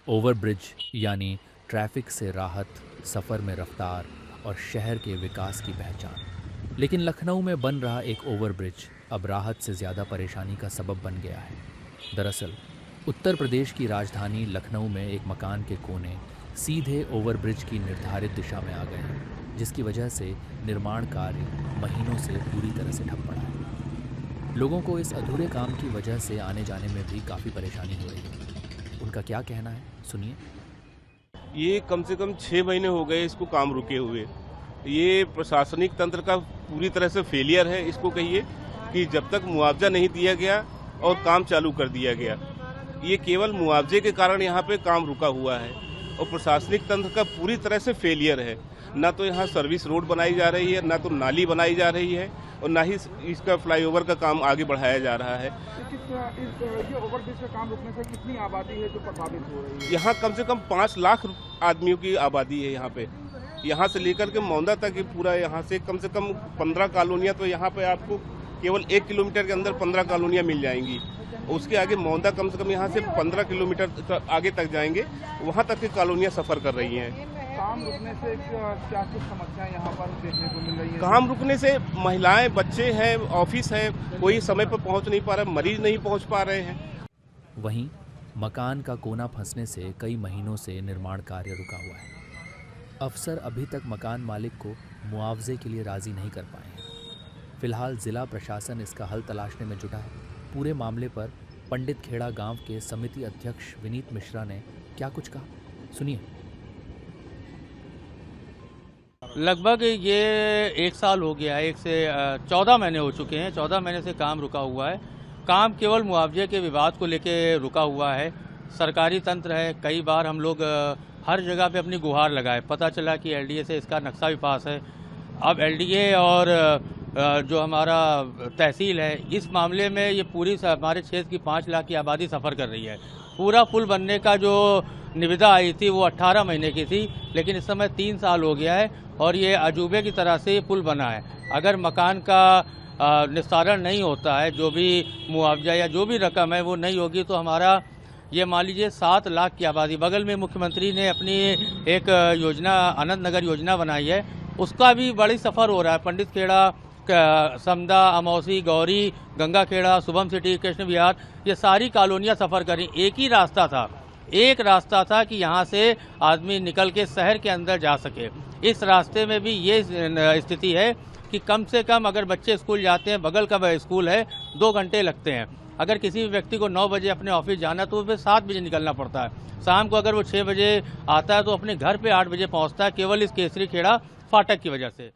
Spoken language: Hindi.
ओवरब्रिज यानी ट्रैफिक से राहत, सफ़र में रफ्तार और शहर के विकास की पहचान। लेकिन लखनऊ में बन रहा एक ओवरब्रिज अब राहत से ज़्यादा परेशानी का सबब बन गया है। दरअसल उत्तर प्रदेश की राजधानी लखनऊ में एक मकान के कोने सीधे ओवरब्रिज की निर्धारित दिशा में आ गए हैं, जिसकी वजह से निर्माण कार्य महीनों से पूरी तरह से ठप पड़ा है। लोगों को इस अधूरे काम की वजह से आने जाने में भी काफ़ी परेशानी हो रही है। उनका क्या कहना है, सुनिए। ये कम से कम 6 महीने हो गए इसको काम रुके हुए। ये प्रशासनिक तंत्र का पूरी तरह से फेलियर है। इसको कहिए कि जब तक मुआवजा नहीं दिया गया और काम चालू कर दिया गया, ये केवल मुआवजे के कारण यहाँ पे काम रुका हुआ है और प्रशासनिक तंत्र का पूरी तरह से फेलियर है। ना तो यहाँ सर्विस रोड बनाई जा रही है, ना तो नाली बनाई जा रही है और ना ही इसका फ्लाईओवर का काम आगे बढ़ाया जा रहा है। ये ओवरब्रिज का काम रुकने से कितनी आबादी है जो प्रभावित हो रही है? यहाँ कम से कम 5 लाख आदमियों की आबादी है यहाँ पे। यहाँ से लेकर के मौंदा तक पूरा, यहाँ से कम 15 कॉलोनियाँ, तो यहाँ पे आपको केवल 1 किलोमीटर के अंदर 15 कॉलोनियाँ मिल जाएंगी। उसके आगे मौंदा कम से कम यहाँ से 15 किलोमीटर आगे तक जाएंगे, वहाँ तक की कॉलोनियाँ सफ़र कर रही हैं। काम रुकने से क्या कुछ समस्याएं यहाँ पर देखने को मिल रही है? काम रुकने से महिलाएं, बच्चे हैं, ऑफिस है, कोई समय पर पहुँच नहीं पा रहा, मरीज नहीं पहुँच पा रहे हैं। वहीं मकान का कोना फंसने से कई महीनों से निर्माण कार्य रुका हुआ है। अफसर अभी तक मकान मालिक को मुआवजे के लिए राज़ी नहीं कर पाए हैं। फिलहाल जिला प्रशासन इसका हल तलाशने में जुटा है। पूरे मामले पर पंडित खेड़ा गांव के समिति अध्यक्ष विनीत मिश्रा ने क्या कुछ कहा, सुनिए। लगभग ये 1 साल हो गया है, 1 से 14 महीने हो चुके हैं। 14 महीने से काम रुका हुआ है। काम केवल मुआवजे के विवाद को लेके रुका हुआ है। सरकारी तंत्र है, कई बार हम लोग हर जगह पे अपनी गुहार लगाए, पता चला कि एलडीए से इसका नक्शा भी पास है। अब एलडीए और जो हमारा तहसील है, इस मामले में ये पूरी हमारे क्षेत्र की 5 लाख की आबादी सफ़र कर रही है। पूरा पुल बनने का जो निविदा आई थी वो 18 महीने की थी, लेकिन इस समय 3 साल हो गया है और ये अजूबे की तरह से ये पुल बना है। अगर मकान का निस्तारण नहीं होता है, जो भी मुआवजा या जो भी रकम है वो नहीं होगी, तो हमारा ये मान लीजिए 7 लाख की आबादी, बगल में मुख्यमंत्री ने अपनी एक योजना आनंद नगर योजना बनाई है, उसका भी बड़ी सफ़र हो रहा है। पंडित खेड़ा, समदा, अमौसी, गौरी, गंगा खेड़ा, शुभम सिटी, कृष्ण विहार, ये सारी कॉलोनियाँ सफ़र करी। एक रास्ता था कि यहाँ से आदमी निकल के शहर के अंदर जा सके। इस रास्ते में भी ये स्थिति है कि कम से कम अगर बच्चे स्कूल जाते हैं, बगल का स्कूल है, 2 घंटे लगते हैं। अगर किसी भी व्यक्ति को 9 बजे अपने ऑफिस जाना तो फिर 7 बजे निकलना पड़ता है। शाम को अगर वो 6 बजे आता है तो अपने घर पे 8 बजे पहुँचता है, केवल इस केसरी खेड़ा फाटक की वजह से।